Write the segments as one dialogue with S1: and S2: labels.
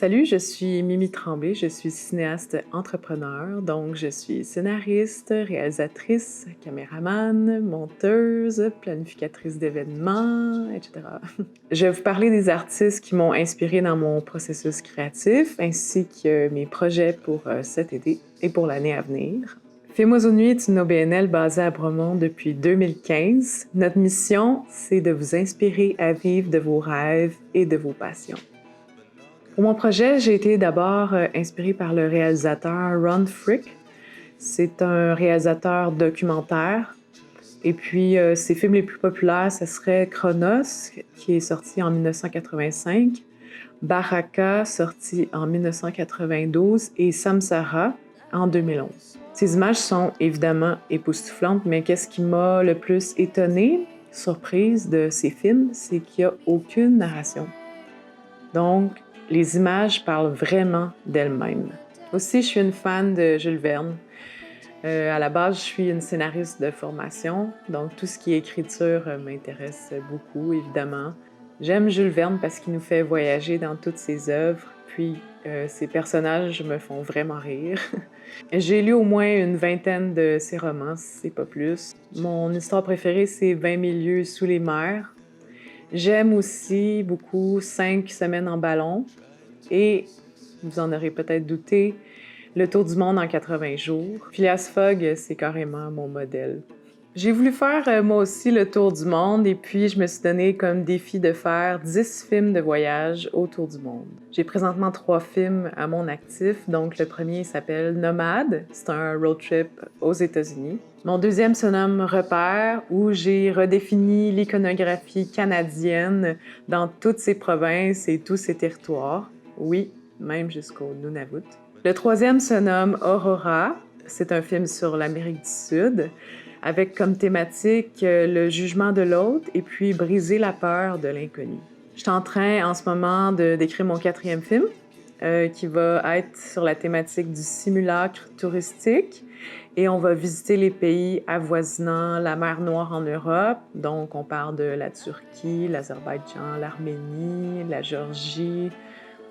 S1: Salut, je suis Mimi Tremblay, je suis cinéaste entrepreneur, donc je suis scénariste, réalisatrice, caméraman, monteuse, planificatrice d'événements, etc. Je vais vous parler des artistes qui m'ont inspirée dans mon processus créatif, ainsi que mes projets pour cet été et pour l'année à venir. Fais-moi nuit est une OBNL basée à Bromont depuis 2015. Notre mission, c'est de vous inspirer à vivre de vos rêves et de vos passions. Pour mon projet, j'ai été d'abord inspirée par le réalisateur Ron Frick. C'est un réalisateur documentaire. Et puis, ses films les plus populaires, ce serait Chronos, qui est sorti en 1985, Baraka, sorti en 1992, et Samsara, en 2011. Ces images sont évidemment époustouflantes, mais qu'est-ce qui m'a le plus étonnée, surprise de ces films, c'est qu'il n'y a aucune narration. Donc, les images parlent vraiment d'elles-mêmes. Aussi, je suis une fan de Jules Verne. À la base, je suis une scénariste de formation, donc tout ce qui est écriture m'intéresse beaucoup, évidemment. J'aime Jules Verne parce qu'il nous fait voyager dans toutes ses œuvres, puis ses personnages me font vraiment rire. J'ai lu au moins une vingtaine de ses romans, si c'est pas plus. Mon histoire préférée, c'est 20 000 lieues sous les mers. J'aime aussi beaucoup 5 semaines en ballon et, vous en aurez peut-être douté, le tour du monde en 80 jours. Phileas Fogg, c'est carrément mon modèle. J'ai voulu faire moi aussi le tour du monde et puis je me suis donné comme défi de faire 10 films de voyage autour du monde. J'ai présentement 3 films à mon actif, donc le premier s'appelle Nomade, c'est un road trip aux États-Unis. Mon deuxième se nomme Repères, où j'ai redéfini l'iconographie canadienne dans toutes ses provinces et tous ses territoires. Oui, même jusqu'au Nunavut. Le troisième se nomme Aurora. C'est un film sur l'Amérique du Sud, avec comme thématique le jugement de l'autre et puis briser la peur de l'inconnu. Je suis en train en ce moment d'écrire mon 4e film, qui va être sur la thématique du simulacre touristique. Et on va visiter les pays avoisinant la mer Noire en Europe. Donc, on parle de la Turquie, l'Azerbaïdjan, l'Arménie, la Géorgie,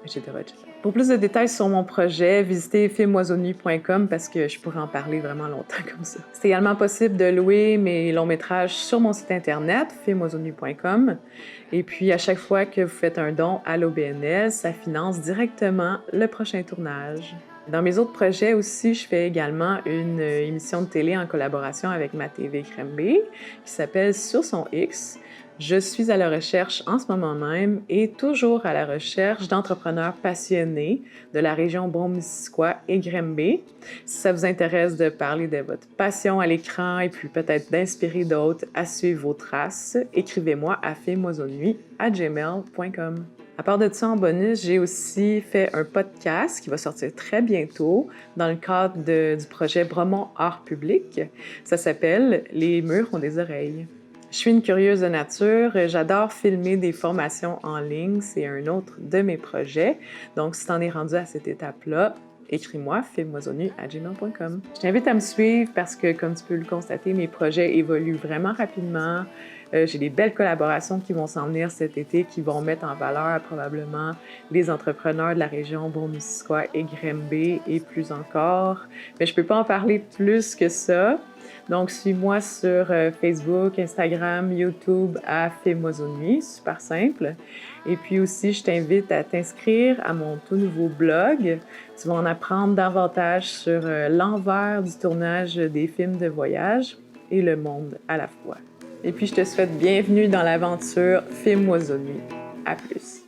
S1: etc., etc. Pour plus de détails sur mon projet, visitez filmmoisonnuit.com parce que je pourrais en parler vraiment longtemps comme ça. C'est également possible de louer mes longs métrages sur mon site internet, filmmoisonnuit.com. Et puis, à chaque fois que vous faites un don à l'OBNL, ça finance directement le prochain tournage. Dans mes autres projets aussi, je fais également une émission de télé en collaboration avec ma TV Crème-B qui s'appelle Sur son X. Je suis à la recherche en ce moment même et toujours à la recherche d'entrepreneurs passionnés de la région Brome-Missisquoi et Granby. Si ça vous intéresse de parler de votre passion à l'écran et puis peut-être d'inspirer d'autres à suivre vos traces, écrivez-moi à filmmoisonnuit@gmail.com. À part de ça, en bonus, j'ai aussi fait un podcast qui va sortir très bientôt dans le cadre du projet Bromont Art Public. Ça s'appelle « Les murs ont des oreilles ». Je suis une curieuse de nature, j'adore filmer des formations en ligne, c'est un autre de mes projets. Donc, si t'en es rendu à cette étape-là, écris-moi filmmoisonnuit@gmail.com. Je t'invite à me suivre parce que, comme tu peux le constater, mes projets évoluent vraiment rapidement. J'ai des belles collaborations qui vont s'en venir cet été, qui vont mettre en valeur probablement les entrepreneurs de la région Brome-Missisquoi et Granby et plus encore. Mais je peux pas en parler plus que ça. Donc, suis-moi sur Facebook, Instagram, YouTube à Filmmoisonnuit, super simple. Et puis aussi, je t'invite à t'inscrire à mon tout nouveau blog. Tu vas en apprendre davantage sur l'envers du tournage des films de voyage et le monde à la fois. Et puis, je te souhaite bienvenue dans l'aventure Filmmoisonnuit. À plus!